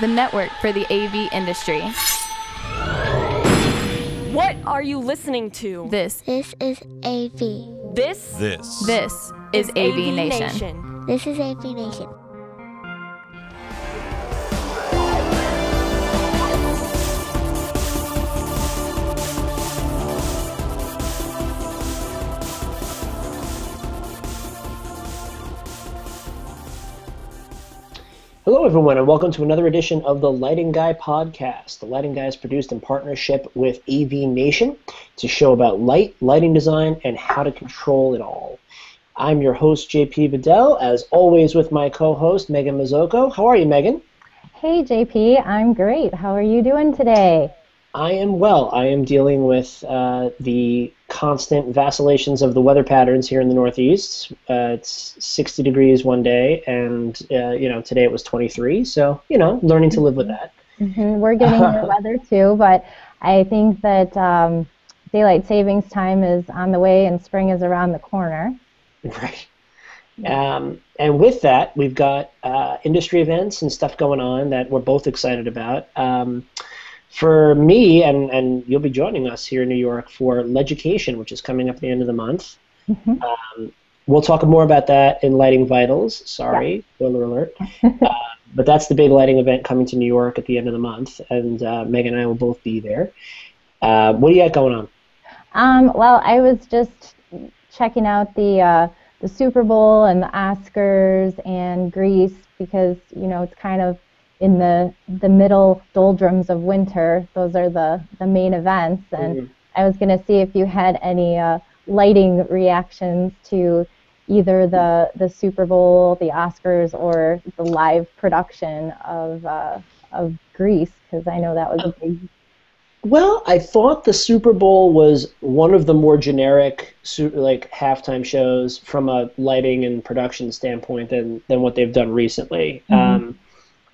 the network for the AV industry. What are you listening to? This is AV. This is AV Nation. This is AV Nation. Hello, everyone, and welcome to another edition of the Lighting Guy podcast. The Lighting Guy is produced in partnership with AV Nation. It's a show about light, lighting design, and how to control it all. I'm your host, JP Bedell, as always with my co-host, Megan Mazzocco. How are you, Megan? Hey, JP. I'm great. How are you doing today? I am well. I am dealing with the constant vacillations of the weather patterns here in the Northeast. It's 60 degrees one day, and today it was 23. So learning to live with that. Mm-hmm. We're getting the weather too, but I think that daylight savings time is on the way, and spring is around the corner. Right. And with that, we've got industry events and stuff going on that we're both excited about. For me, and you'll be joining us here in New York for LightCast, which is coming up at the end of the month. Mm-hmm. We'll talk more about that in Lighting Vitals. Sorry, spoiler alert. But that's the big lighting event coming to New York at the end of the month, and Megan and I will both be there. What do you got going on? Well, I was just checking out the Super Bowl and the Oscars and Grease because it's kind of in the middle doldrums of winter. Those are the main events, and I was going to see if you had any lighting reactions to either the Super Bowl, the Oscars, or the live production of Grease, because I know that was a big... Well, I thought the Super Bowl was one of the more generic halftime shows from a lighting and production standpoint than what they've done recently. Mm-hmm.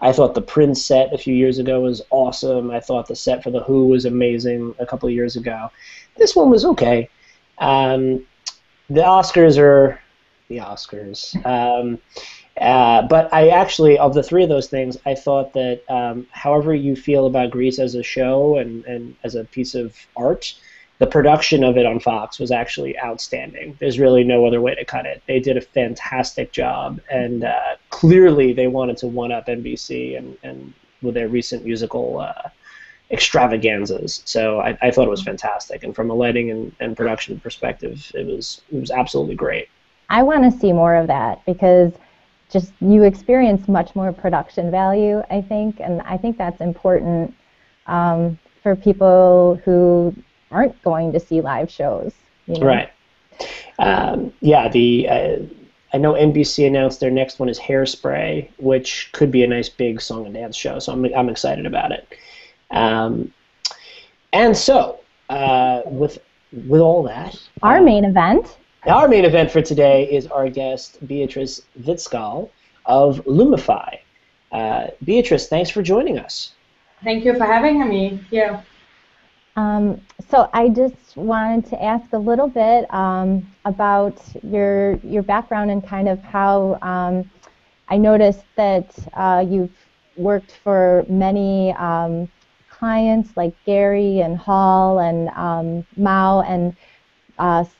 I thought the Prince set a few years ago was awesome. I thought the set for The Who was amazing a couple of years ago. This one was okay. The Oscars are the Oscars. But I actually, of the three of those things, I thought that however you feel about Grease as a show and as a piece of art, the production of it on Fox was actually outstanding. There's really no other way to cut it. They did a fantastic job, and clearly they wanted to one-up NBC and with their recent musical extravaganzas. So I thought it was fantastic, and from a lighting and production perspective, it was absolutely great. I want to see more of that because just you experience much more production value, I think, and I think that's important for people who aren't going to see live shows. Right. I know NBC announced their next one is Hairspray, which could be a nice big song and dance show, so I'm excited about it. And so, with all that... Our main event for today is our guest, Beatrice Witzgall of LumiFi. Beatrice, thanks for joining us. Thank you for having me here. So I just wanted to ask a little bit about your background and kind of how I noticed that you've worked for many clients like Gary and Hall and Mao and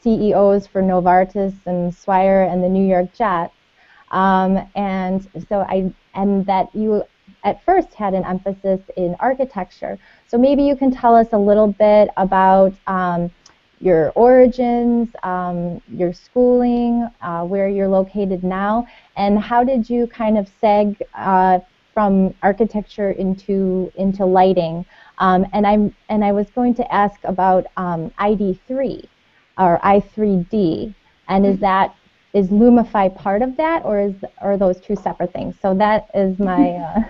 CEOs for Novartis and Swire and the New York Jets, and that you at first had an emphasis in architecture. So maybe you can tell us a little bit about your origins, your schooling, where you're located now, and how did you kind of seg from architecture into lighting? And I was going to ask about ID3 or I3D, and is LumiFi part of that, or are those two separate things? So that is my...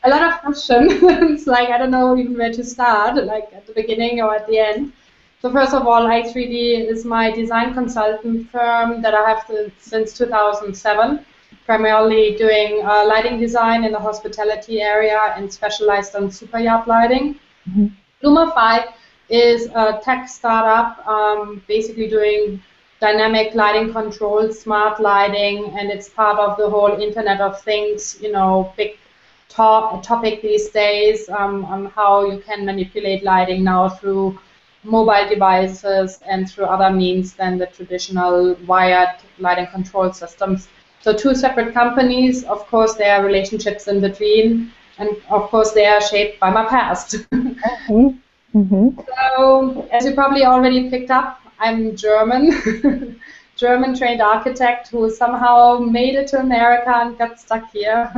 A lot of questions. It's like I don't know even where to start, like at the beginning or at the end. So first of all, I3D is my design consultant firm that I have since 2007, primarily doing lighting design in the hospitality area and specialized on super yacht lighting. Mm-hmm. LumiFi is a tech startup basically doing dynamic lighting control, smart lighting, and it's part of the whole Internet of Things, big topic these days on how you can manipulate lighting now through mobile devices and through other means than the traditional wired lighting control systems. So two separate companies, of course there are relationships in between, and of course they are shaped by my past. So, as you probably already picked up, I'm German, German-trained architect who somehow made it to America and got stuck here,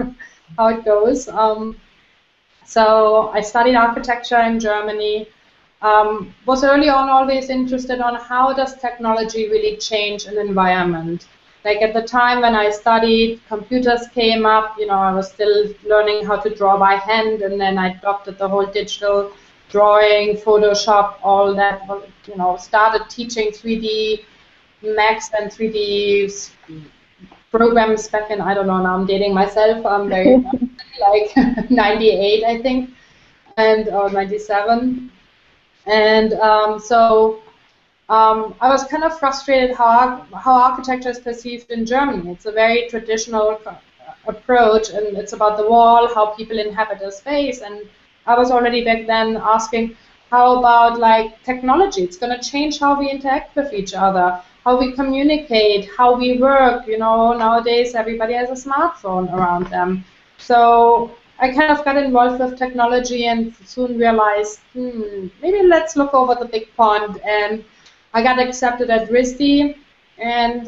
how it goes. So I studied architecture in Germany, was early on always interested on how does technology really change an environment. Like at the time when I studied, computers came up, I was still learning how to draw by hand, and then I adopted the whole digital drawing, Photoshop, all that, started teaching 3D Max and 3D programs back in, I don't know, now I'm dating myself, I'm very, like 98, I think, or 97. And so I was kind of frustrated how architecture is perceived in Germany. It's a very traditional approach, and it's about the wall, how people inhabit a space. And I was already back then asking, how about like technology? It's going to change how we interact with each other, how we communicate, how we work. Nowadays everybody has a smartphone around them. So I kind of got involved with technology and soon realized, maybe let's look over the big pond. And I got accepted at RISD, and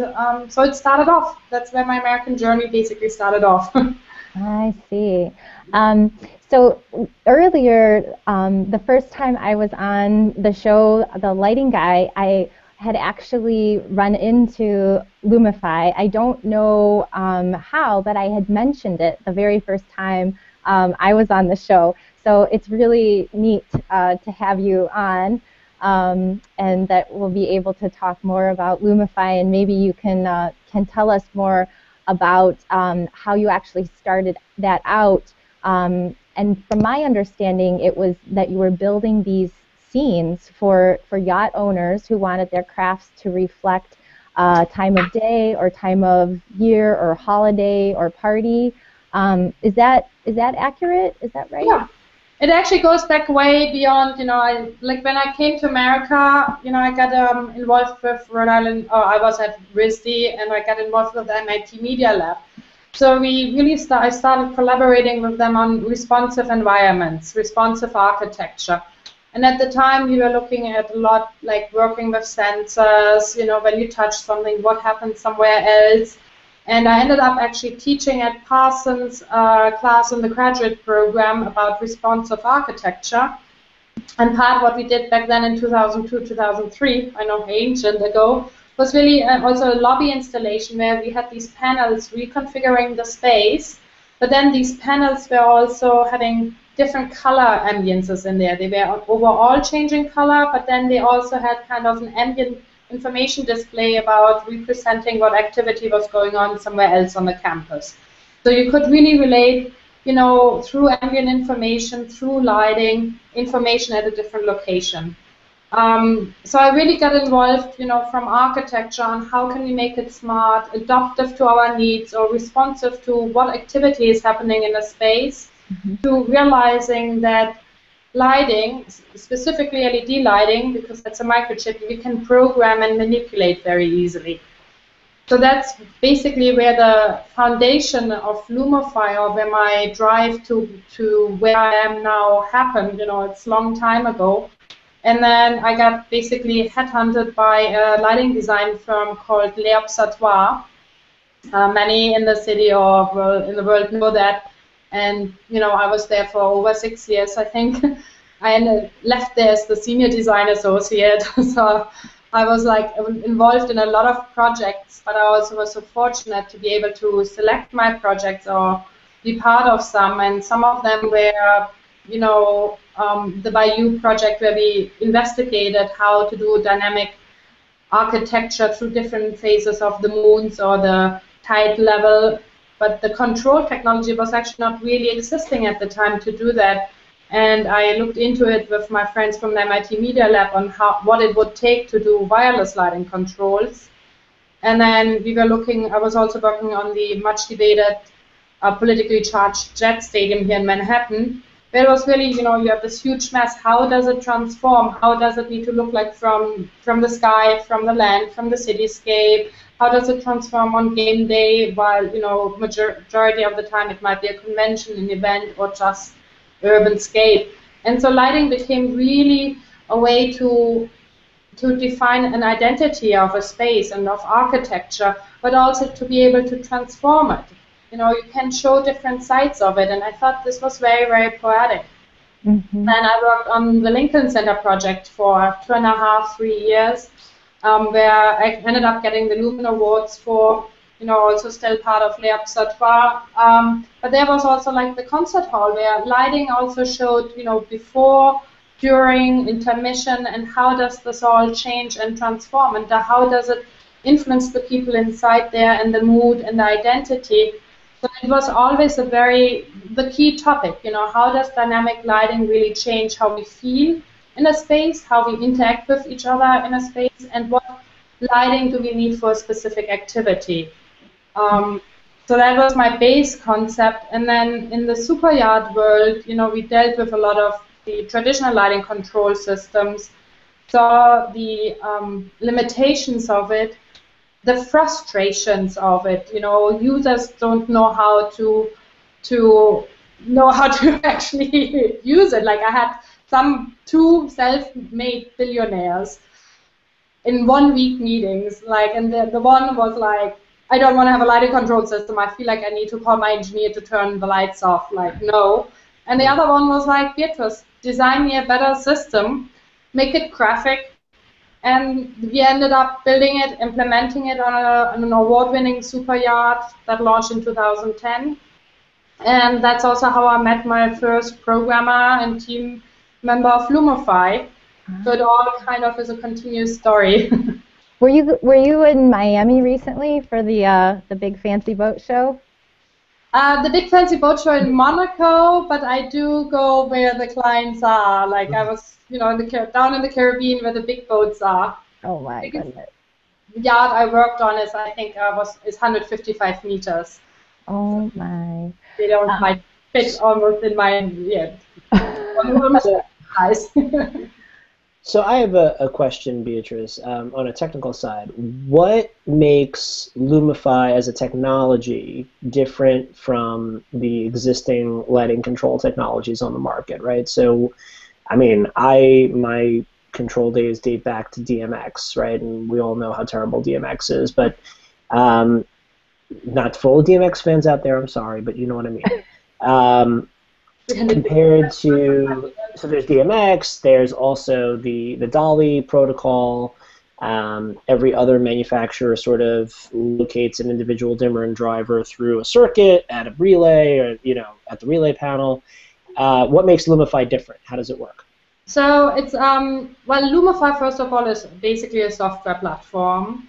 so it started off. That's where my American journey basically started off. I see. So earlier, the first time I was on the show, The Lighting Guy, I had actually run into LumiFi. I don't know how, but I had mentioned it the very first time I was on the show. So it's really neat to have you on, and that we'll be able to talk more about LumiFi, and maybe you can tell us more about how you actually started that out. And from my understanding, it was that you were building these scenes for yacht owners who wanted their crafts to reflect time of day or time of year or holiday or party. Is that accurate? Is that right? Yeah. It actually goes back way beyond, like when I came to America, I got involved with Rhode Island, I was at RISD, and I got involved with the MIT Media Lab. So we really I started collaborating with them on responsive environments, responsive architecture. And at the time, we were looking at a lot, like working with sensors, when you touch something, what happens somewhere else. And I ended up actually teaching at Parsons' class in the graduate program about responsive architecture. And part of what we did back then in 2002, 2003, I know ancient ago, was really also a lobby installation where we had these panels reconfiguring the space, but then these panels were also having different color ambiances in there. They were overall changing color, but then they also had kind of an ambient information display about representing what activity was going on somewhere else on the campus. So you could really relate, through ambient information, through lighting, information at a different location. So I really got involved, from architecture on how can we make it smart, adaptive to our needs, or responsive to what activity is happening in a space, to realizing that lighting, specifically LED lighting, because that's a microchip, we can program and manipulate very easily. So that's basically where the foundation of LumiFi, or where my drive to where I am now happened. It's a long time ago. And then I got basically headhunted by a lighting design firm called L'Observatoire. Many in the city or in the world know that. And, I was there for over 6 years, I think. I left there as the senior design associate. So I was involved in a lot of projects, but I also was so fortunate to be able to select my projects or be part of some. And some of them were, the Bayou project, where we investigated how to do dynamic architecture through different phases of the moons or the tide level. But the control technology was actually not really existing at the time to do that. And I looked into it with my friends from the MIT Media Lab on what it would take to do wireless lighting controls. And then we were I was also working on the much debated a politically charged Jet Stadium here in Manhattan, where it was really, you have this huge mess. How does it transform? How does it need to look like from the sky, from the land, from the cityscape? How does it transform on game day while, majority of the time it might be a convention, an event, or just urban scape? And so lighting became really a way to define an identity of a space and of architecture, but also to be able to transform it. You can show different sides of it, and I thought this was very, very poetic. Mm-hmm. And I worked on the Lincoln Center project for 2.5, 3 years, where I ended up getting the Lumen Awards for, also still part of Les Observatoires. But there was also like the concert hall where lighting also showed, before, during, intermission, and how does this all change and transform, and how does it influence the people inside there and the mood and the identity. So it was always the key topic, how does dynamic lighting really change how we feel in a space, how we interact with each other in a space, and what lighting do we need for a specific activity. So that was my base concept. And then in the superyard world, we dealt with a lot of the traditional lighting control systems, saw the limitations of it, the frustrations of it. Users don't know how to actually use it. Like I had two self-made billionaires in 1 week meetings, and the one was like, I don't want to have a lighting control system. I feel like I need to call my engineer to turn the lights off. Like, no. And the other one was like, Beatrice, design me a better system, make it graphic. And we ended up building it, implementing it on an award-winning superyard that launched in 2010. And that's also how I met my first programmer and team member of LumiFi. So it all kind of is a continuous story. Were you in Miami recently for the big fancy boat show? The big fancy boat show in Monaco, but I do go where the clients are. Like I was, down in the Caribbean where the big boats are. Oh my goodness! The yard I worked on is 155 meters. Oh my! They don't quite fit almost in my eyes. So I have a question, Beatrice, on a technical side. What makes LumiFi as a technology different from the existing lighting control technologies on the market, right? So, I mean, my control days date back to DMX, right? And we all know how terrible DMX is, but not full DMX fans out there, I'm sorry, but you know what I mean. Compared to, so there's DMX, there's also the Dolly protocol. Every other manufacturer sort of locates an individual dimmer and driver through a circuit at a relay or at the relay panel. What makes LumiFi different? How does it work? So it's LumiFi first of all is basically a software platform.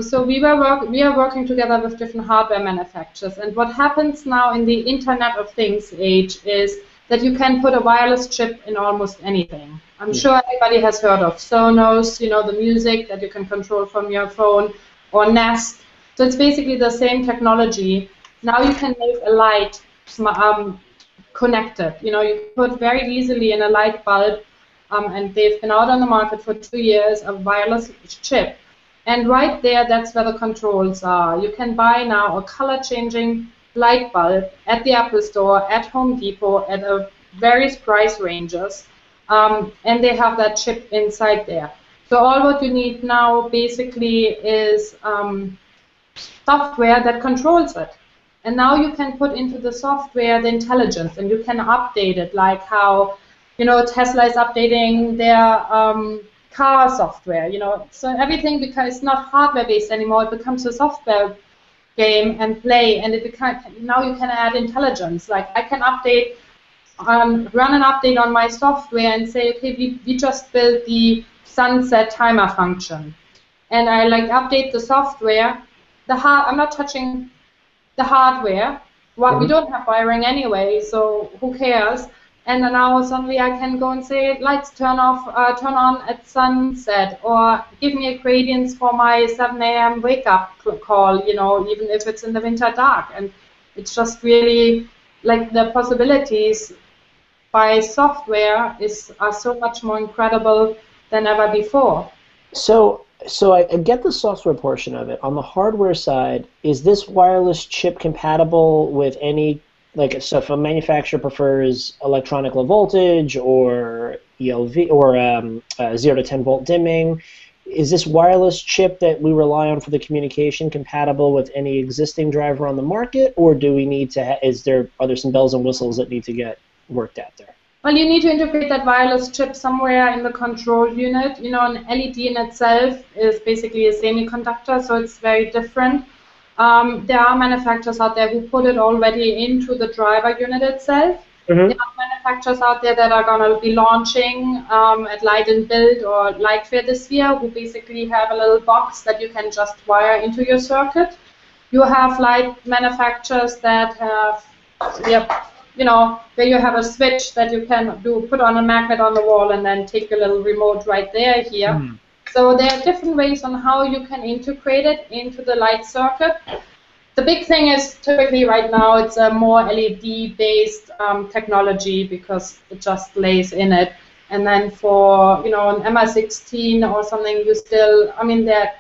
So we are working together with different hardware manufacturers, and what happens now in the Internet of Things age is that you can put a wireless chip in almost anything. I'm sure everybody has heard of Sonos, the music that you can control from your phone, or Nest. So it's basically the same technology. Now you can make a light connected. You can put very easily in a light bulb, and they've been out on the market for 2 years, a wireless chip. And right there, that's where the controls are. You can buy now a color-changing light bulb at the Apple Store, at Home Depot, at various price ranges, and they have that chip inside there. So all what you need now basically is software that controls it. And now you can put into the software the intelligence, and you can update it, like how Tesla is updating their car software, so everything, because it's not hardware based anymore, it becomes a software game and play, and now you can add intelligence. Like I can update, run an update on my software and say, okay, we just built the sunset timer function, and I update the software. I'm not touching the hardware. We don't have wiring anyway, so who cares? And then now suddenly I can go and say, lights turn on at sunset, or give me a gradients for my 7 a.m. wake up call, even if it's in the winter dark. And It's just really like the possibilities by software are so much more incredible than ever before. So I get the software portion of it. On the hardware side, is this wireless chip compatible with any, like, so if a manufacturer prefers electronic low voltage or ELV or 0 to 10 volt dimming, is this wireless chip that we rely on for the communication compatible with any existing driver on the market, or do we need to? Are there some bells and whistles that need to get worked out there? Well, you need to integrate that wireless chip somewhere in the control unit. You know, an LED in itself is basically a semiconductor, so it's very different. There are manufacturers out there who put it already into the driver unit itself. Mm-hmm. There are manufacturers out there that are going to be launching at Light and Build or Lightfair this year, who basically have a little box that you can just wire into your circuit. You have light manufacturers that have, where you have a switch that you can put on a magnet on the wall and then take your little remote right there here. Mm. So there are different ways on how you can integrate it into the light circuit. The big thing is typically right now it's a more LED-based technology because it just lays in it. And then for an MR16 or something, you still,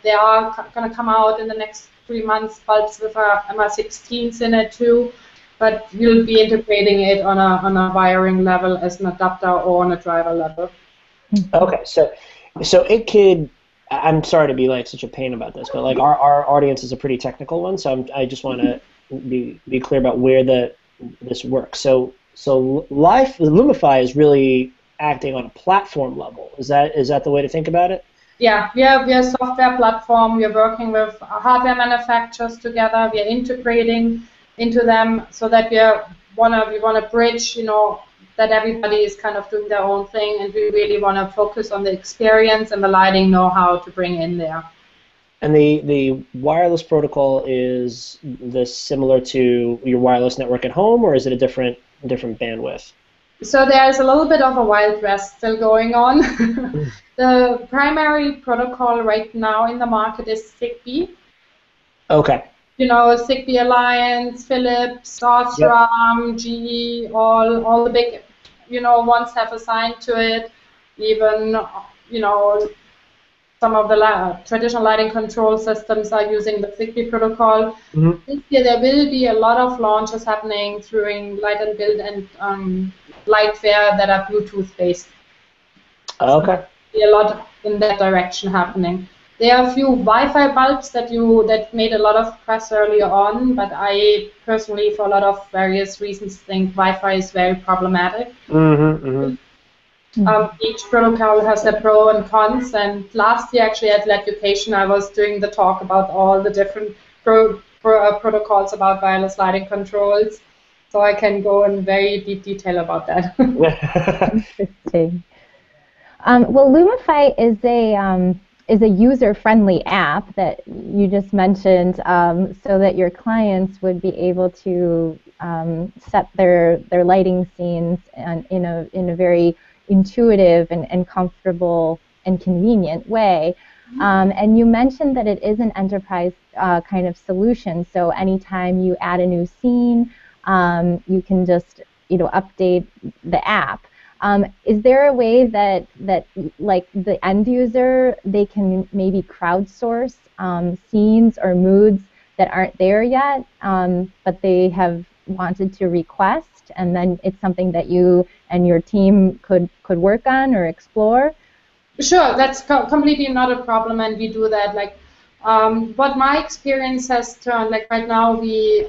they are going to come out in the next 3 months bulbs with MR16s in it too. But you'll be integrating it on a wiring level as an adapter or on a driver level. Okay, so it could. I'm sorry to be like such a pain about this, but like our audience is a pretty technical one, so I just want to be clear about where this works. So LumiFi is really acting on a platform level. Is that the way to think about it? Yeah, we are a software platform. We are working with hardware manufacturers together. We are integrating into them so that we want to bridge, that everybody is kind of doing their own thing, and we really want to focus on the experience and the lighting know-how to bring in there. And the wireless protocol, is this similar to your wireless network at home, or is it a different bandwidth? So there's a little bit of a Wild West still going on. The primary protocol right now in the market is Zigbee. Okay. Zigbee Alliance, Philips, Osram, GE, all the big, ones have assigned to it. Even, some of the traditional lighting control systems are using the Zigbee protocol. Mm-hmm. This year there will be a lot of launches happening during Light and Build and Lightfair that are Bluetooth based. Okay. So there'll be a lot in that direction happening. There are a few Wi-Fi bulbs that made a lot of press earlier on, but I personally, for a lot of various reasons, think Wi-Fi is very problematic. Mm-hmm, mm-hmm. Each protocol has their pros and cons, and last year actually at Education I was doing the talk about all the different protocols about wireless lighting controls, so I can go in very deep detail about that. Interesting. Well, LumiFi is a user-friendly app that you just mentioned, so that your clients would be able to set their lighting scenes in a very intuitive and comfortable and convenient way. And you mentioned that it is an enterprise kind of solution. So anytime you add a new scene, you can just update the app. Is there a way that like the end user, they can maybe crowdsource scenes or moods that aren't there yet, but they have wanted to request, and then it's something that you and your team could work on or explore? Sure, that's completely not a problem, and we do that. Like, what my experience has turned, like right now we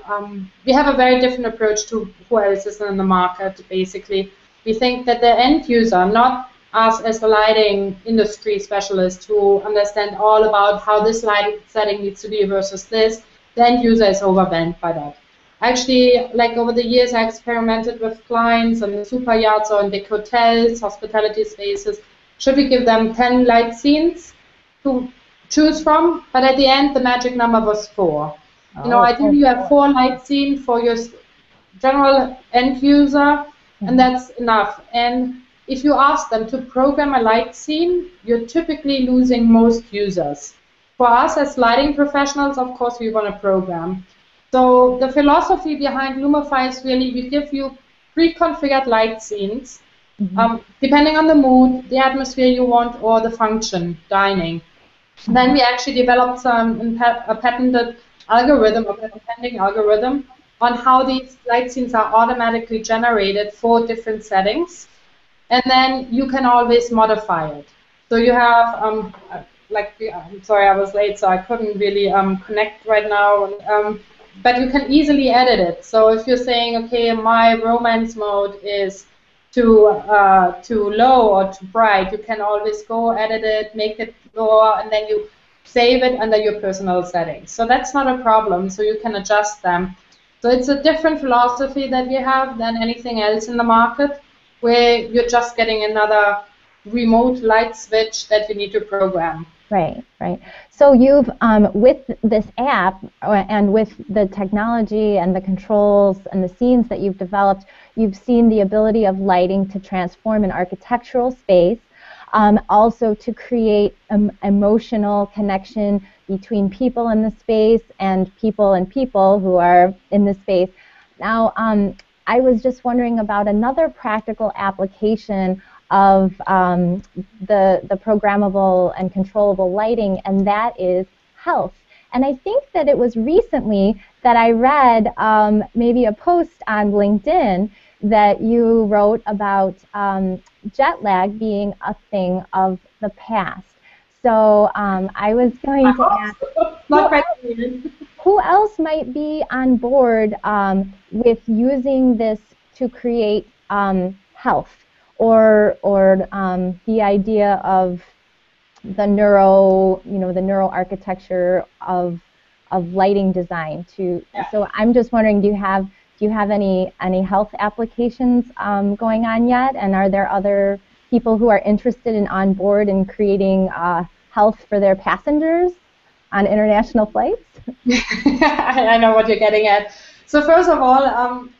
have a very different approach to who else is in the market, basically. We think that the end user, not us as the lighting industry specialist who understand all about how this lighting setting needs to be versus this, the end user is overwhelmed by that. Actually, like over the years, I experimented with clients and super yachts or in big hotels, hospitality spaces. Should we give them 10 light scenes to choose from? But at the end, the magic number was 4. Ideally you have 4 light scenes for your general end user, and that's enough. And if you ask them to program a light scene, you're typically losing most users. For us as lighting professionals, of course, we want to program. So the philosophy behind LumiFi is really we give you pre-configured light scenes, depending on the mood, the atmosphere you want, or the function, dining. Then we actually developed a patented algorithm, a pending algorithm, on how these light scenes are automatically generated for different settings. And then you can always modify it. So you have, I'm sorry I was late, so I couldn't really connect right now. But you can easily edit it. So if you're saying, okay, my romance mode is too low or too bright, you can always go edit it, make it lower, and then you save it under your personal settings. So that's not a problem. So you can adjust them. So it's a different philosophy that we have than anything else in the market, where you're just getting another remote light switch that you need to program. Right, right. So you've, with this app and with the technology and the controls and the scenes that you've developed, you've seen the ability of lighting to transform an architectural space, also to create emotional connection between people in the space and people who are in the space. Now, I was just wondering about another practical application of the programmable and controllable lighting, and that is health. And I think that it was recently that I read maybe a post on LinkedIn that you wrote about jet lag being a thing of the past. So I was going to ask, who else might be on board with using this to create health, or the idea of the neuro architecture of lighting design to. So I'm just wondering, do you have any health applications going on yet, and are there other people who are interested and on board in creating health for their passengers on international flights? I know what you're getting at. So first of all,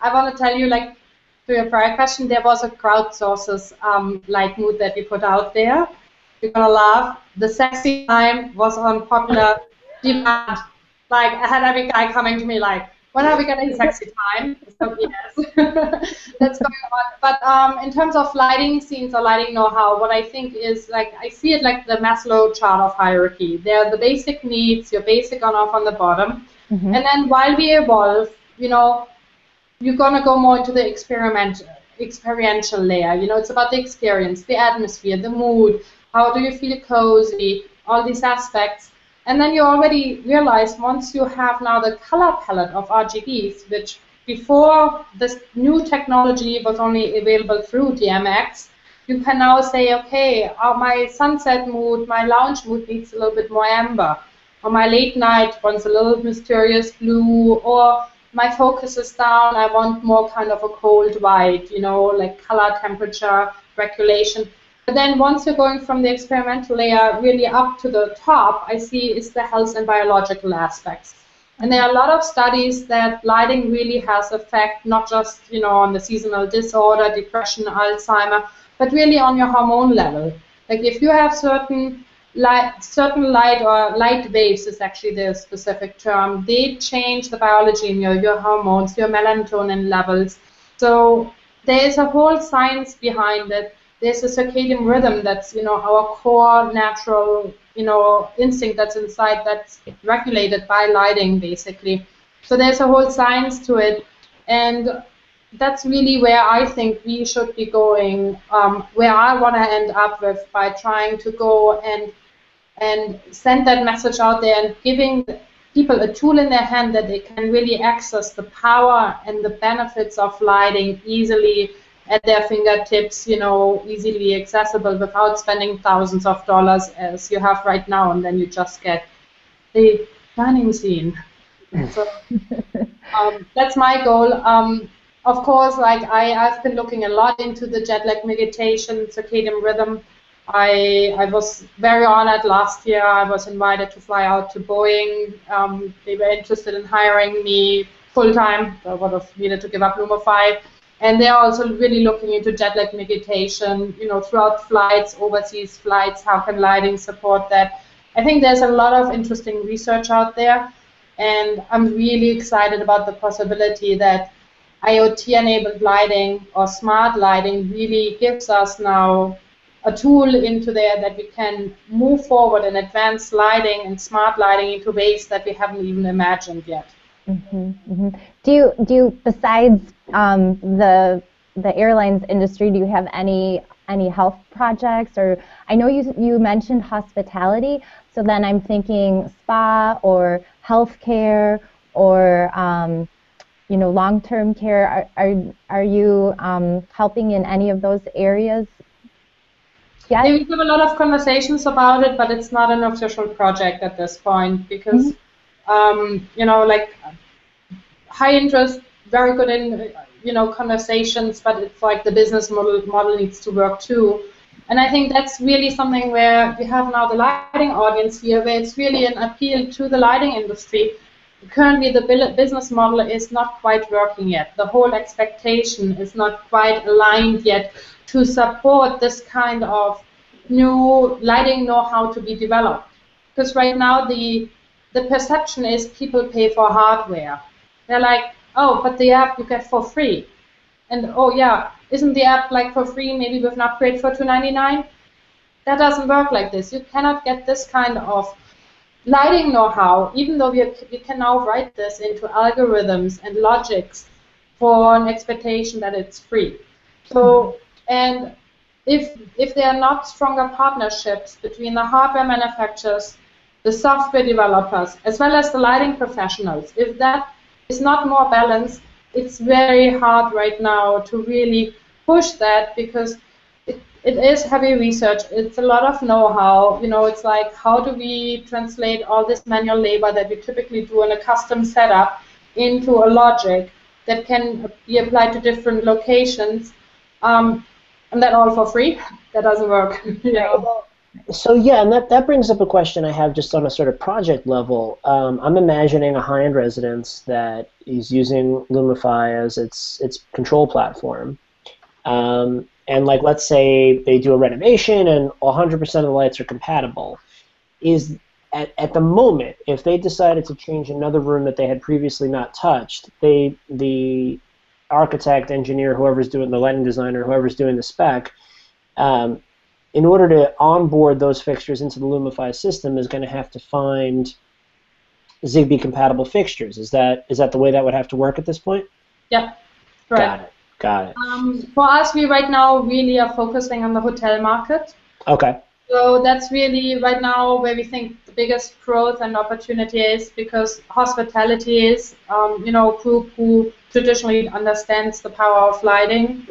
I want to tell you, like, to your prior question, there was a crowdsources light mood that we put out there. You're gonna laugh. The sexy time was on popular demand. Like, I had every guy coming to me like, when are we getting sexy time? So yes, that's going on. But in terms of lighting scenes or lighting know-how, what I think is, like, I see it like the Maslow chart of hierarchy. There are the basic needs, your basic on-off on the bottom. And then while we evolve, you're going to go more into the experiential layer. It's about the experience, the atmosphere, the mood, how do you feel cozy, all these aspects. And then you already realize, once you have now the color palette of RGBs, which before this new technology was only available through DMX, you can now say, okay, my sunset mood, my lounge mood needs a little bit more amber, or my late night wants a little mysterious blue, or my focus is down, I want more kind of a cold white, like color temperature regulation. But then once you're going from the experimental layer really up to the top, I see is the health and biological aspects. And there are a lot of studies that lighting really has effect, not just on the seasonal disorder, depression, Alzheimer, but really on your hormone level. Like if you have certain light or light waves is actually the specific term, they change the biology in your hormones, your melatonin levels. So there is a whole science behind it. There's a circadian rhythm that's, our core natural, instinct that's inside, that's regulated by lighting, basically. So there's a whole science to it. And that's really where I think we should be going, where I want to end up with, by trying to go and send that message out there and giving people a tool in their hand that they can really access the power and the benefits of lighting easily at their fingertips, easily accessible without spending thousands of dollars as you have right now, and then you just get the dining scene. So that's my goal. Of course, like I've been looking a lot into the jet lag meditation, circadian rhythm. I was very honored last year. I was invited to fly out to Boeing. They were interested in hiring me full-time. I would have needed to give up LumiFi. And they're also really looking into jet lag meditation, throughout flights, overseas flights, how can lighting support that? I think there's a lot of interesting research out there. And I'm really excited about the possibility that IoT-enabled lighting or smart lighting really gives us now a tool into there that we can move forward and advance lighting and smart lighting into ways that we haven't even imagined yet. Do you besides the airlines industry, do you have any health projects? Or I know you mentioned hospitality, so then I'm thinking spa or healthcare or long-term care. Are you helping in any of those areas yet? We have a lot of conversations about it, but it's not an official project at this point because like high interest, very good in conversations, but it's like the business model needs to work too. And I think that's really something where we have now the lighting audience here, where it's really an appeal to the lighting industry. Currently, the business model is not quite working yet. The whole expectation is not quite aligned yet to support this kind of new lighting know-how to be developed. Because right now, the perception is people pay for hardware. They're like, oh, but the app you get for free. And oh yeah, isn't the app like for free, maybe with an upgrade for $2.99? That doesn't work like this. You cannot get this kind of lighting know-how, even though we can now write this into algorithms and logics for an expectation that it's free. So, and if there are not stronger partnerships between the hardware manufacturers, the software developers, as well as the lighting professionals, if that is not more balanced, it's very hard right now to really push that, because it is heavy research. It's a lot of know-how. It's like, how do we translate all this manual labor that we typically do in a custom setup into a logic that can be applied to different locations, and that all for free? That doesn't work. So yeah, and that brings up a question I have just on a sort of project level. I'm imagining a high-end residence that is using LumiFi as its control platform. And like, let's say they do a renovation and 100% of the lights are compatible. Is at the moment, if they decided to change another room that they had previously not touched, the architect, engineer, whoever's doing the lighting designer, whoever's doing the spec, in order to onboard those fixtures into the LumiFi system, is going to have to find Zigbee compatible fixtures. Is that the way that would have to work at this point? Yeah, correct. Got it. For us, we right now really are focusing on the hotel market. Okay. So that's really right now where we think the biggest growth and opportunity is, because hospitality is, group who traditionally understands the power of lighting.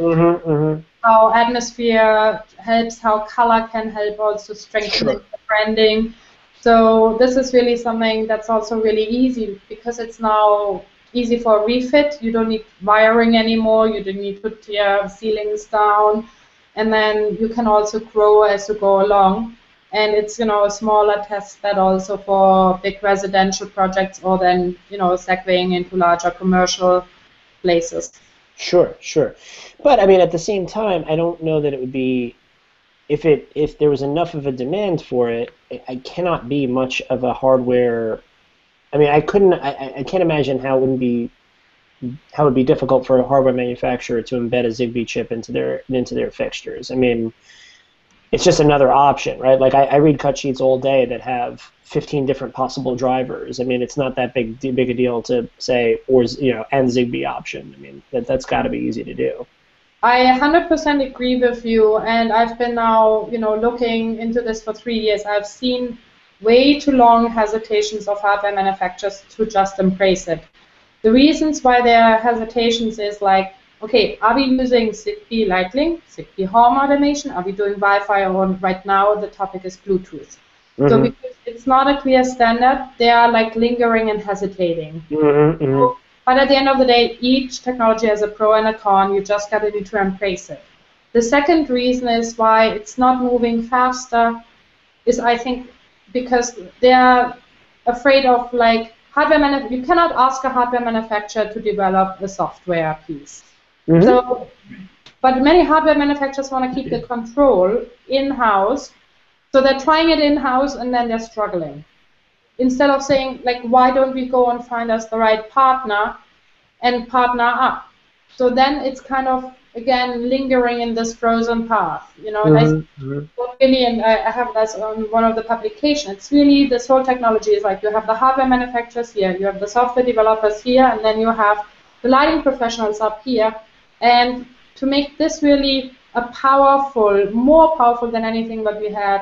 How atmosphere helps, how color can help also strengthen the branding. So this is really something that's also really easy, because it's now easy for a refit. You don't need wiring anymore. You don't need to put your ceilings down. And then you can also grow as you go along. And it's, a smaller test bed also for big residential projects, or then, segueing into larger commercial places. Sure. But I mean, at the same time, I don't know that it would be, if there was enough of a demand for it, I cannot be much of a hardware. I mean, I can't imagine how it would be difficult for a hardware manufacturer to embed a Zigbee chip into their fixtures. I mean, it's just another option, right? Like, I read cut sheets all day that have 15 different possible drivers. I mean, it's not that big a deal to say, or and Zigbee option. I mean, that's got to be easy to do. I 100% agree with you, and I've been now, looking into this for 3 years. I've seen way too long hesitations of hardware manufacturers to just embrace it. The reasons why there are hesitations is like, okay, are we using Zigbee Lightlink, Zigbee home automation? Are we doing Wi-Fi? Or right now the topic is Bluetooth. So because it's not a clear standard, they are like lingering and hesitating. So, but at the end of the day, each technology has a pro and a con. You just got to need to embrace it. The second reason is why it's not moving faster is, I think, because they're afraid of like hardware you cannot ask a hardware manufacturer to develop a software piece. So, but many hardware manufacturers want to keep the control in-house, so they're trying it in-house and then they're struggling. instead of saying, like, why don't we go and find us the right partner and partner up? So then it's kind of, again, lingering in this frozen path, and I really, and I have this on one of the publications, it's really this whole technology is like you have the hardware manufacturers here, you have the software developers here, and then you have the lighting professionals up here. And to make this really a more powerful than anything that we had,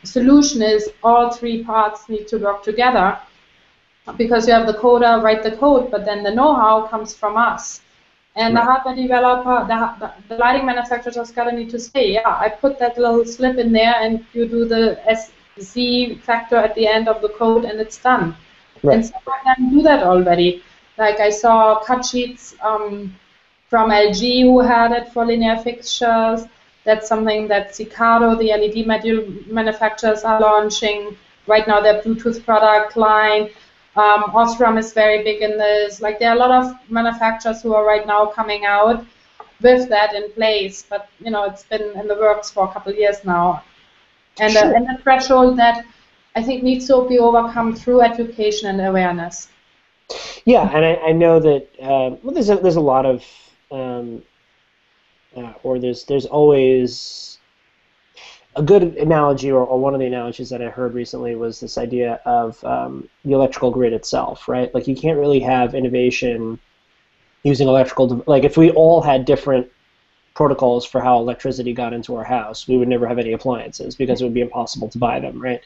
solution is all three parts need to work together. Because you have the coder write the code, but then the know-how comes from us. And the hardware developer, the lighting manufacturer just got to need to say, yeah, I put that little slip in there, and you do the SZ factor at the end of the code, and it's done. Right. And some of them do that already. Like I saw cut sheets from LG who had it for linear fixtures. That's something that Cicado, the LED module manufacturers, are launching right now. Their Bluetooth product line. Osram is very big in this. Like there are a lot of manufacturers who are right now coming out with that in place, but it's been in the works for a couple of years now. And the threshold that I think needs to be overcome through education and awareness. Yeah, and I know that there's a lot of there's always a good analogy, or one of the analogies that I heard recently was this idea of the electrical grid itself, right? Like you can't really have innovation using electrical, like if we all had different protocols for how electricity got into our house, we would never have any appliances because it would be impossible to buy them, right?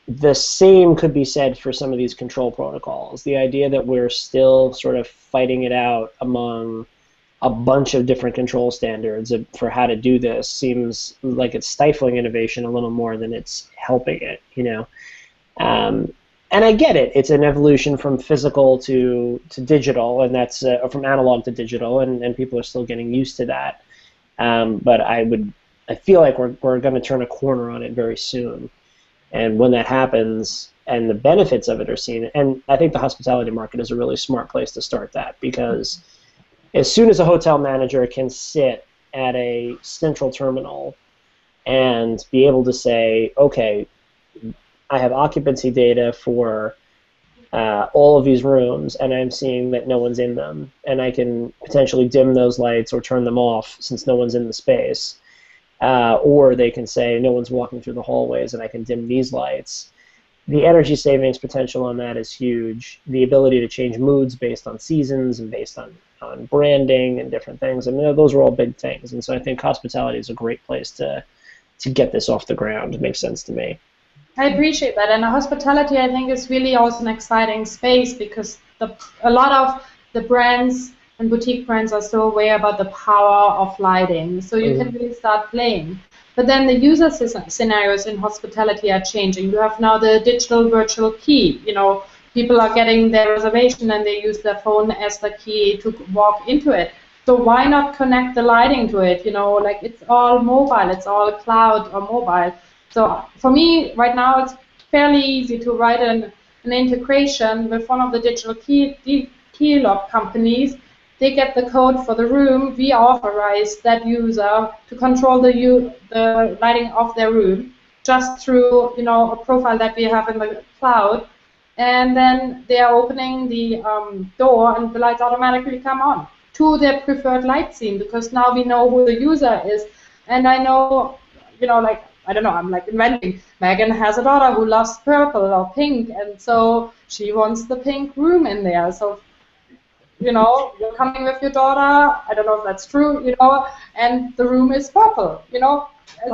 The same could be said for some of these control protocols. The idea that we're still sort of fighting it out among a bunch of different control standards for how to do this seems like it's stifling innovation a little more than it's helping it, And I get it. It's an evolution from physical to digital, and that's from analog to digital, and people are still getting used to that. But I feel like we're going to turn a corner on it very soon. And when that happens, and the benefits of it are seen, and I think the hospitality market is a really smart place to start that, because as soon as a hotel manager can sit at a central terminal and be able to say, okay, I have occupancy data for all of these rooms, and I'm seeing that no one's in them, and I can potentially dim those lights or turn them off since no one's in the space, or they can say no one's walking through the hallways, and I can dim these lights. The energy savings potential on that is huge. The ability to change moods based on seasons and based on branding and different things. I mean, those are all big things. And so I think hospitality is a great place to get this off the ground. It makes sense to me. I appreciate that. And hospitality, I think, is really also an exciting space because a lot of the brands and boutique brands are so aware about the power of lighting. So you can really start playing. But then the user scenarios in hospitality are changing. You have now the digital virtual key. People are getting their reservation and they use their phone as the key to walk into it. So why not connect the lighting to it? Like it's all mobile, it's all cloud or mobile. So for me, right now, it's fairly easy to write an integration with one of the digital key lock companies. They get the code for the room. We authorize that user to control the lighting of their room just through a profile that we have in the cloud. And then they are opening the door, and the lights automatically come on to their preferred light scene, because now we know who the user is. And I know, I don't know, I'm like inventing. Megan has a daughter who loves purple or pink, and so she wants the pink room in there. So, you're coming with your daughter, I don't know if that's true, and the room is purple,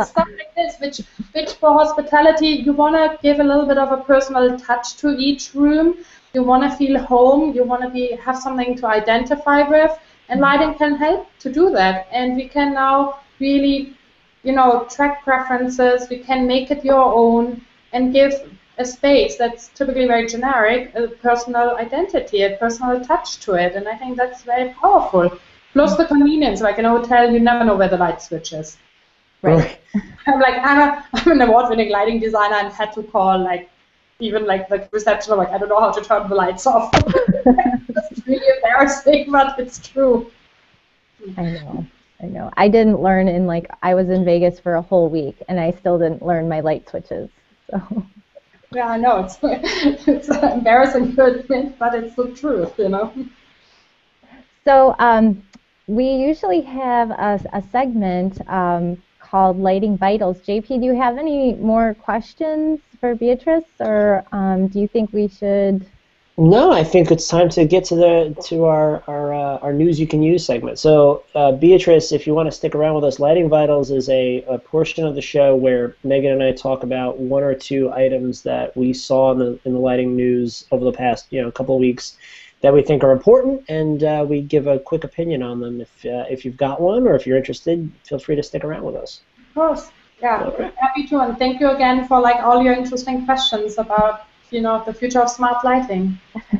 stuff like this, which for hospitality, you want to give a little bit of a personal touch to each room. You want to feel home. You want to have something to identify with, and lighting can help to do that. And we can now really, track preferences. We can make it your own and give a space that's typically very generic, a personal identity, a personal touch to it. And I think that's very powerful. Plus the convenience, like in a hotel, you never know where the light switch is. Right. I'm an award-winning lighting designer and had to call even the reception, I don't know how to turn the lights off. It's really embarrassing, but it's true. I know. I didn't learn I was in Vegas for a whole week, and I still didn't learn my light switches. So. Yeah, I know it's embarrassing to admit, but it's the truth, So we usually have a segment called Lighting Vitals. JP, do you have any more questions for Beatrice, or do you think we should? No, I think it's time to get to our news you can use segment. So, Beatrice, if you want to stick around with us, Lighting Vitals is a portion of the show where Megan and I talk about one or two items that we saw in the lighting news over the past couple of weeks that we think are important, and we give a quick opinion on them. If you've got one or if you're interested, feel free to stick around with us. Of course, yeah, Okay. happy to, and thank you again for all your interesting questions about the future of smart lighting.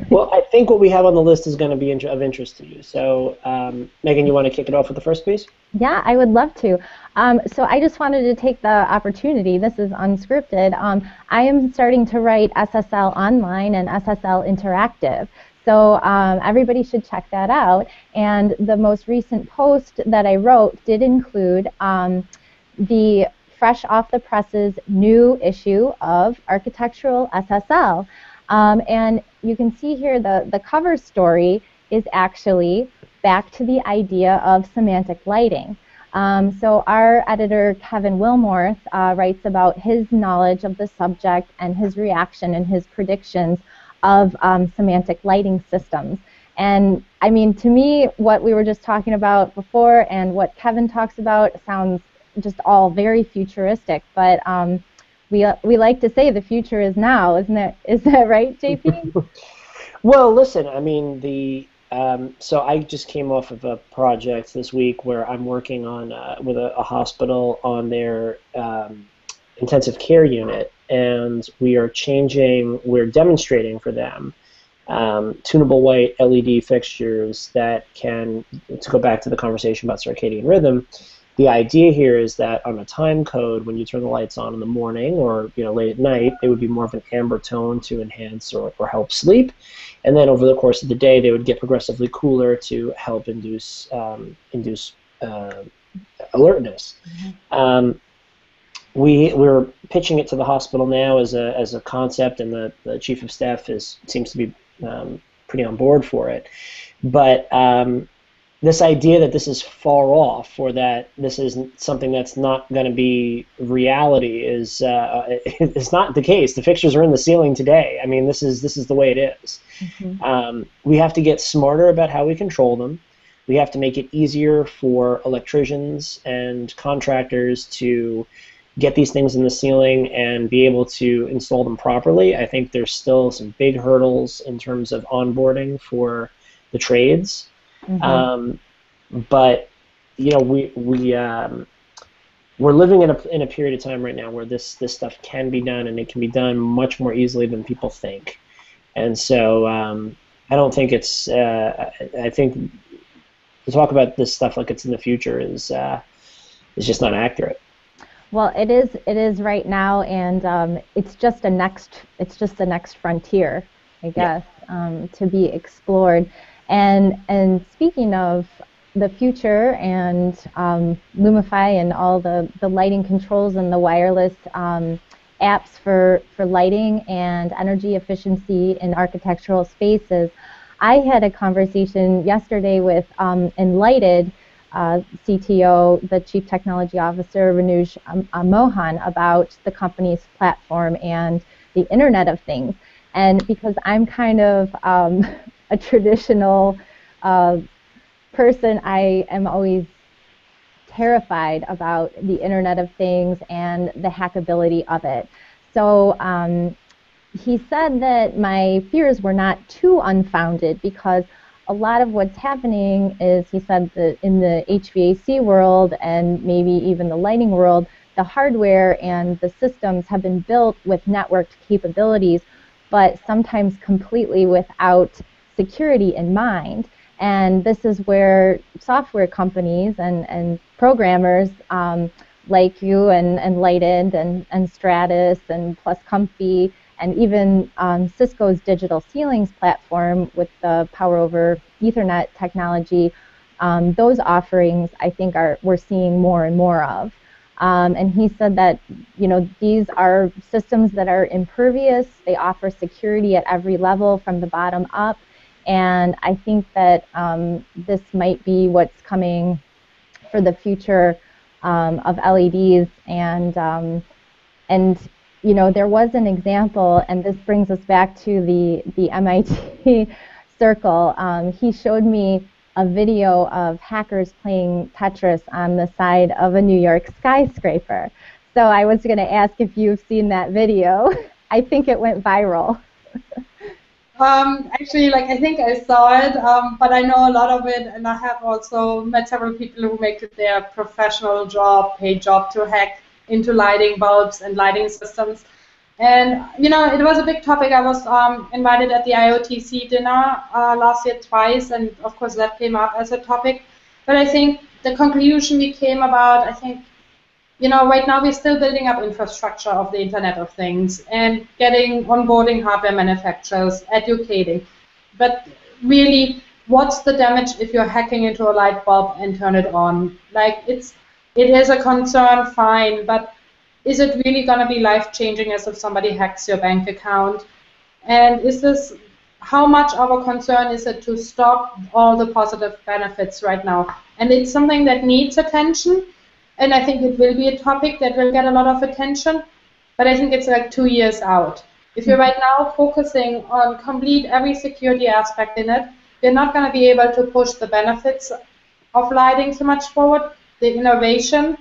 Well, I think what we have on the list is going to be of interest to you. So, Megan, you want to kick it off with the first piece? Yeah, I would love to. So I just wanted to take the opportunity, this is unscripted, I am starting to write SSL Online and SSL Interactive. So everybody should check that out. And the most recent post that I wrote did include the fresh off the presses new issue of Architectural SSL. And you can see here the cover story is actually back to the idea of semantic lighting. So our editor, Kevin Wilmorth, writes about his knowledge of the subject and his reaction and his predictions of semantic lighting systems. And I mean, to me, what we were just talking about before and what Kevin talks about sounds just all very futuristic, but we like to say the future is now, isn't it? Is that right, JP? Well, listen, I mean, so I just came off of a project this week where I'm working on with a hospital on their intensive care unit, and we're demonstrating for them tunable white LED fixtures that can, to go back to the conversation about circadian rhythm, the idea here is that on a time code, when you turn the lights on in the morning or late at night, it would be more of an amber tone to enhance or help sleep, and then over the course of the day, they would get progressively cooler to help induce alertness. Mm-hmm. We're pitching it to the hospital now as a concept, and the chief of staff seems to be pretty on board for it. But this idea that this is far off, or that this is something that's not going to be reality, is not the case. The fixtures are in the ceiling today. I mean, this is the way it is. Mm-hmm. We have to get smarter about how we control them. We have to make it easier for electricians and contractors to get these things in the ceiling and be able to install them properly. I think there's still some big hurdles in terms of onboarding for the trades. Mm-hmm. But we're living in a period of time right now where this stuff can be done, and it can be done much more easily than people think. And so I don't think it's. I think to talk about this stuff like it's in the future is just not accurate. Well, it is right now, and it's just the next frontier, I guess, to be explored. And speaking of the future and LumiFi and all the lighting controls and the wireless apps for lighting and energy efficiency in architectural spaces, I had a conversation yesterday with Enlighted CTO, the Chief Technology Officer, Ranuj Mohan, about the company's platform and the Internet of Things. And because I'm kind of a traditional person, I am always terrified about the Internet of Things and the hackability of it. So he said that my fears were not too unfounded, because a lot of what's happening is, he said that in the HVAC world and maybe even the lighting world, the hardware and the systems have been built with networked capabilities, but sometimes completely without security in mind. And this is where software companies and programmers like you and Lighted and Stratus and Plus Comfy, and even Cisco's digital ceilings platform with the Power over Ethernet technology, those offerings I think we're seeing more and more of. And he said that, these are systems that are impervious. They offer security at every level from the bottom up. And I think that this might be what's coming for the future of LEDs. And there was an example, and this brings us back to the MIT circle. He showed me a video of hackers playing Tetris on the side of a New York skyscraper. So I was going to ask if you've seen that video. I think it went viral. Actually, I think I saw it, but I know a lot of it, and I have also met several people who make it their professional job, paid job to hack into lighting bulbs and lighting systems. And, it was a big topic. I was invited at the IOTC dinner last year twice, and of course that came up as a topic. But I think the conclusion we came about, right now we're still building up infrastructure of the Internet of Things and onboarding hardware manufacturers, educating. But really, what's the damage if you're hacking into a light bulb and turn it on? It is a concern, fine, but is it really going to be life-changing as if somebody hacks your bank account? And how much of a concern is it to stop all the positive benefits right now? And it's something that needs attention, and I think it will be a topic that will get a lot of attention, but I think it's 2 years out. If you're right now focusing on complete every security aspect in it, you're not going to be able to push the benefits of lighting so much forward, the innovation,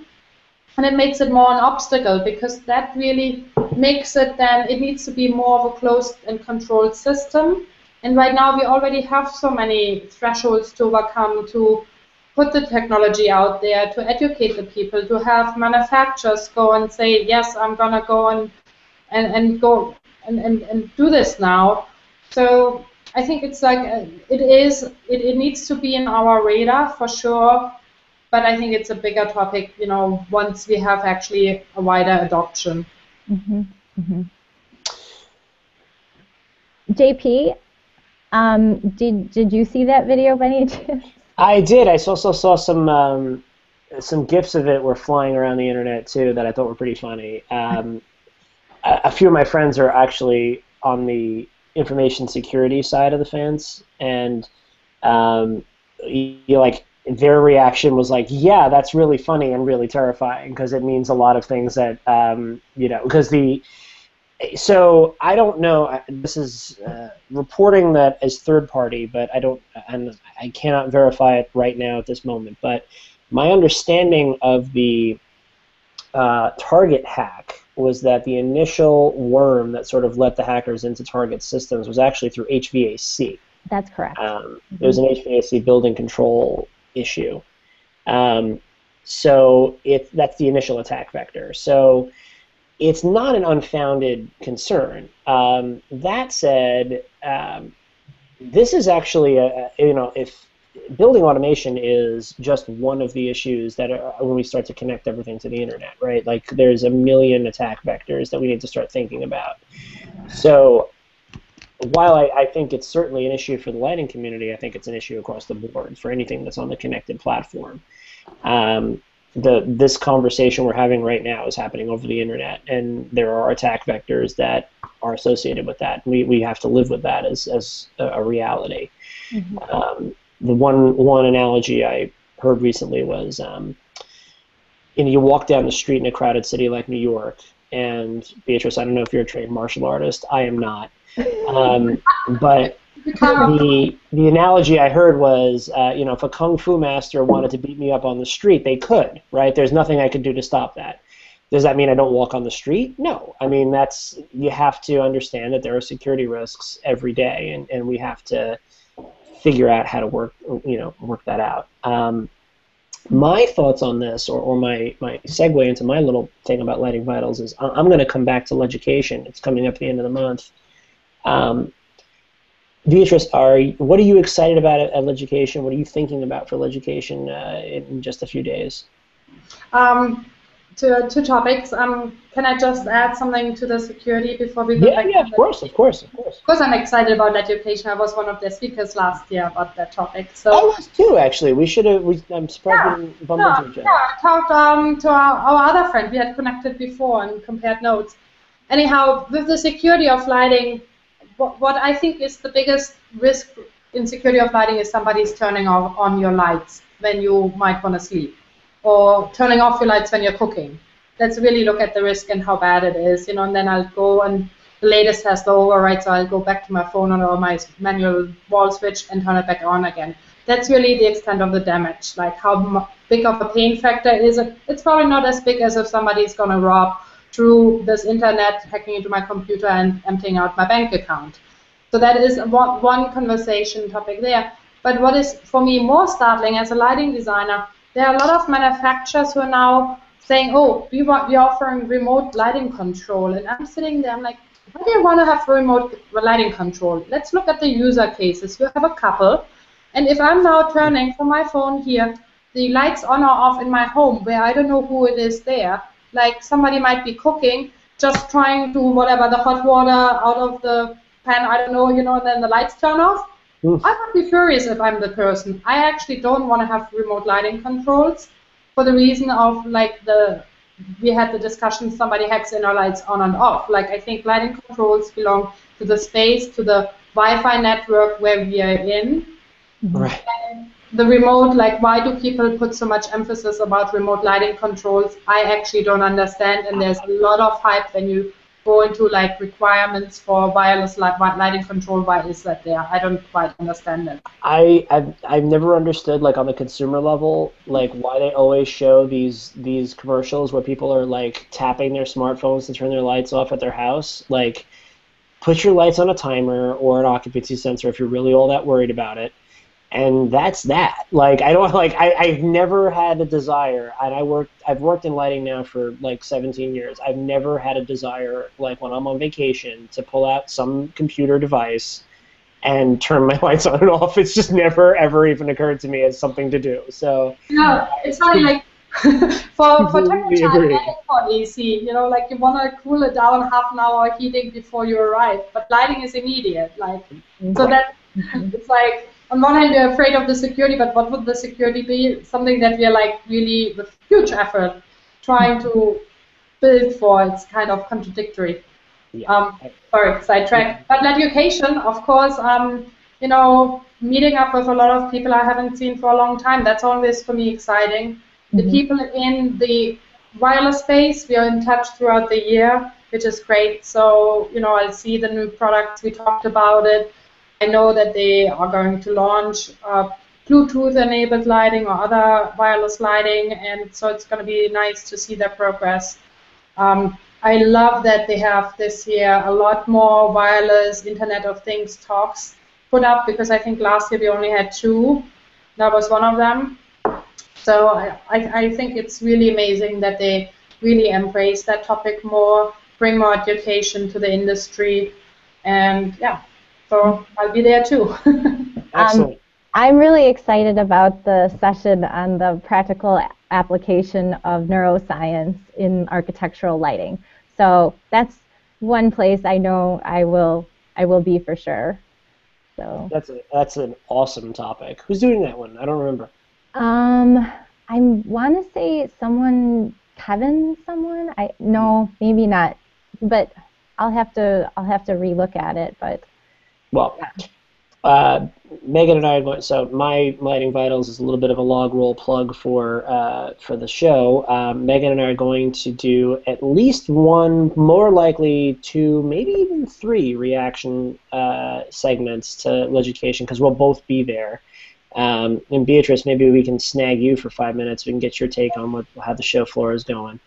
and it makes it more an obstacle, because that really makes it it needs to be more of a closed and controlled system. And right now we already have so many thresholds to overcome to put the technology out there, to educate the people, to have manufacturers go and say, yes, I'm going to go and go and do this now. So I think it's it needs to be in our radar for sure. But I think it's a bigger topic, once we have actually a wider adoption. Mm-hmm. Mm-hmm. JP, did you see that video by any chance? I did. I also saw some GIFs of it were flying around the internet too that I thought were pretty funny. A few of my friends are actually on the information security side of the fence, and their reaction was yeah, that's really funny and really terrifying, because it means a lot of things that, so I don't know, this is reporting that as third party, but I cannot verify it right now at this moment, but my understanding of the Target hack was that the initial worm that sort of let the hackers into Target systems was actually through HVAC. That's correct. There was an HVAC building control issue. So that's the initial attack vector. So it's not an unfounded concern. That said, this is actually if building automation is just one of the issues that when we start to connect everything to the internet, right? There's a million attack vectors that we need to start thinking about. So while I think it's certainly an issue for the lighting community, I think it's an issue across the board for anything that's on the connected platform. This conversation we're having right now is happening over the internet, and there are attack vectors that are associated with that. We have to live with that as a reality. Mm-hmm. The one analogy I heard recently was, you walk down the street in a crowded city like New York, and Beatrice, I don't know if you're a trained martial artist. I am not. But the analogy I heard was, if a kung fu master wanted to beat me up on the street, they could, right? There's nothing I could do to stop that. Does that mean I don't walk on the street? No. I mean, you have to understand that there are security risks every day, and we have to figure out how to work that out. My thoughts on this, or my segue into my little thing about Lighting Vitals, is I'm going to come back to LightCast. It's coming up at the end of the month. Beatrice, what are you excited about at LightCast? What are you thinking about for LightCast in just a few days? two topics. Can I just add something to the security before we go back? Yeah, of course. Of course, I'm excited about education. I was one of the speakers last year about that topic. So I was too, actually. We should have. I'm surprised we didn't bump into each other. Yeah, I talked to our other friend. We had connected before and compared notes. Anyhow, with the security of lighting, what I think is the biggest risk in security of lighting is somebody's turning on your lights when you might want to sleep, or turning off your lights when you're cooking. Let's really look at the risk and how bad it is, and then I'll go, and the latest has the override, so I'll go back to my phone or my manual wall switch and turn it back on again. That's really the extent of the damage. Like how big of a pain factor is it? It's probably not as big as if somebody's going to rob through this internet, hacking into my computer and emptying out my bank account. So that is one conversation topic there. But what is for me more startling as a lighting designer, there are a lot of manufacturers who are now saying, oh, we're offering remote lighting control. And I'm sitting there, I'm like, why do you want to have remote lighting control? Let's look at the user cases. You have a couple. And if I'm now turning from my phone here, the lights on or off in my home where I don't know who it is there, like somebody might be cooking, just trying to whatever, the hot water out of the pan, I don't know, and then the lights turn off. Oof. I would be furious if I'm the person. I actually don't want to have remote lighting controls for the reason of we had the discussion, somebody hacks in our lights on and off. Like I think lighting controls belong to the space, to the Wi-Fi network where we are in. Right. And the remote, why do people put so much emphasis about remote lighting controls? I actually don't understand, and there's a lot of hype when you go into requirements for wireless lighting control. Why is that there? I don't quite understand it. I've never understood on the consumer level why they always show these commercials where people are tapping their smartphones to turn their lights off at their house. Put your lights on a timer or an occupancy sensor if you're really all that worried about it. And that's that. I've never had a desire, and I've worked in lighting now for 17 years. I've never had a desire, when I'm on vacation, to pull out some computer device and turn my lights on and off. It's just never, ever even occurred to me as something to do. So yeah, it's funny, for temperature, I'm for AC. You want to cool it down half an hour heating before you arrive, but lighting is immediate. So that it's on one hand, you're afraid of the security, but what would the security be? Something that we are really, with huge effort, trying to build for. It's kind of contradictory. Yeah. Sorry, sidetrack. But education, of course, meeting up with a lot of people I haven't seen for a long time, that's always, for me, exciting. The people in the wireless space, we are in touch throughout the year, which is great. So, I'll see the new products. We talked about it. I know that they are going to launch Bluetooth-enabled lighting or other wireless lighting, and so it's going to be nice to see their progress. I love that they have this year a lot more wireless Internet of Things talks put up, because I think last year we only had 2. That was one of them. So I think it's really amazing that they really embrace that topic more, bring more education to the industry, and yeah. So I'll be there too. Excellent. I'm really excited about the session on the practical application of neuroscience in architectural lighting. So that's one place I know I will be for sure. So that's an awesome topic. Who's doing that one? I don't remember. I want to say Kevin someone. No, maybe not. But I'll have to relook at it. But well, Megan and I. So my Lighting Vitals is a little bit of a log roll plug for the show. Megan and I are going to do at least one, more likely 2, maybe even 3 reaction segments to education, because we'll both be there. And Beatrice, maybe we can snag you for 5 minutes. We can get your take on how the show floor is going.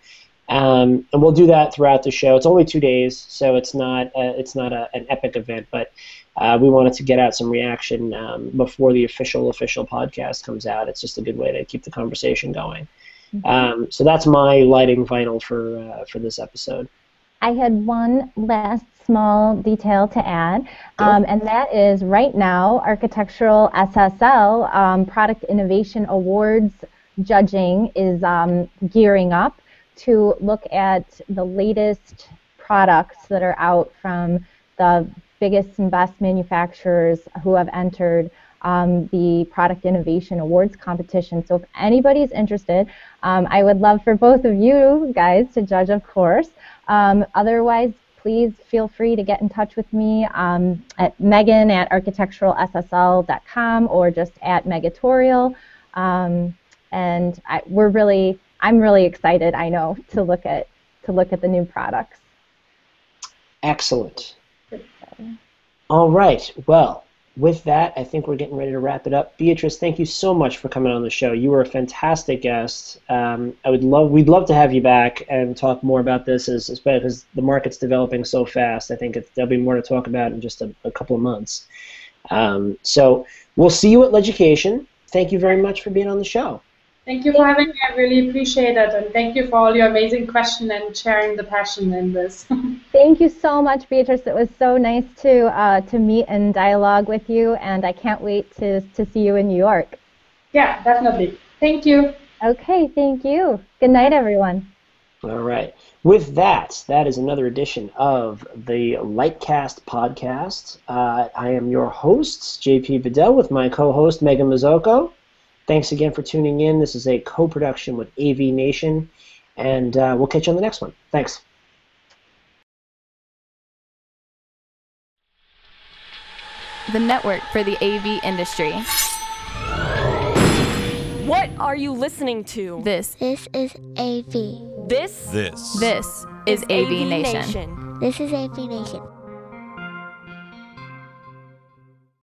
And we'll do that throughout the show. It's only 2 days, so it's not an epic event, but we wanted to get out some reaction before the official podcast comes out. It's just a good way to keep the conversation going. Mm-hmm. So that's my lighting vital for this episode. I had one last small detail to add, and that is right now Architectural SSL Product Innovation Awards judging is gearing up to look at the latest products that are out from the biggest and best manufacturers who have entered the Product Innovation Awards competition. So if anybody's interested, I would love for both of you guys to judge, of course. Otherwise, please feel free to get in touch with me at megan@architecturalssl.com or just at Megatorial. And I'm really excited, I know, to look at the new products. Excellent. All right. Well, with that, I think we're getting ready to wrap it up. Beatrice, thank you so much for coming on the show. You were a fantastic guest. We'd love to have you back and talk more about this, especially because the market's developing so fast. I think there'll be more to talk about in just a couple of months. So we'll see you at LightCast. Thank you very much for being on the show. Thank you for having me. I really appreciate it. And thank you for all your amazing questions and sharing the passion in this. Thank you so much, Beatrice. It was so nice to meet and dialogue with you, and I can't wait to see you in New York. Yeah, definitely. Thank you. Okay, thank you. Good night, everyone. All right. With that is another edition of the LightCast podcast. I am your host, JP Bedell, with my co-host, Megan Mazzocco. Thanks again for tuning in. This is a co-production with AV Nation, and we'll catch you on the next one. Thanks. The network for the AV industry. What are you listening to? This This is AV. This is AV Nation. This is AV Nation.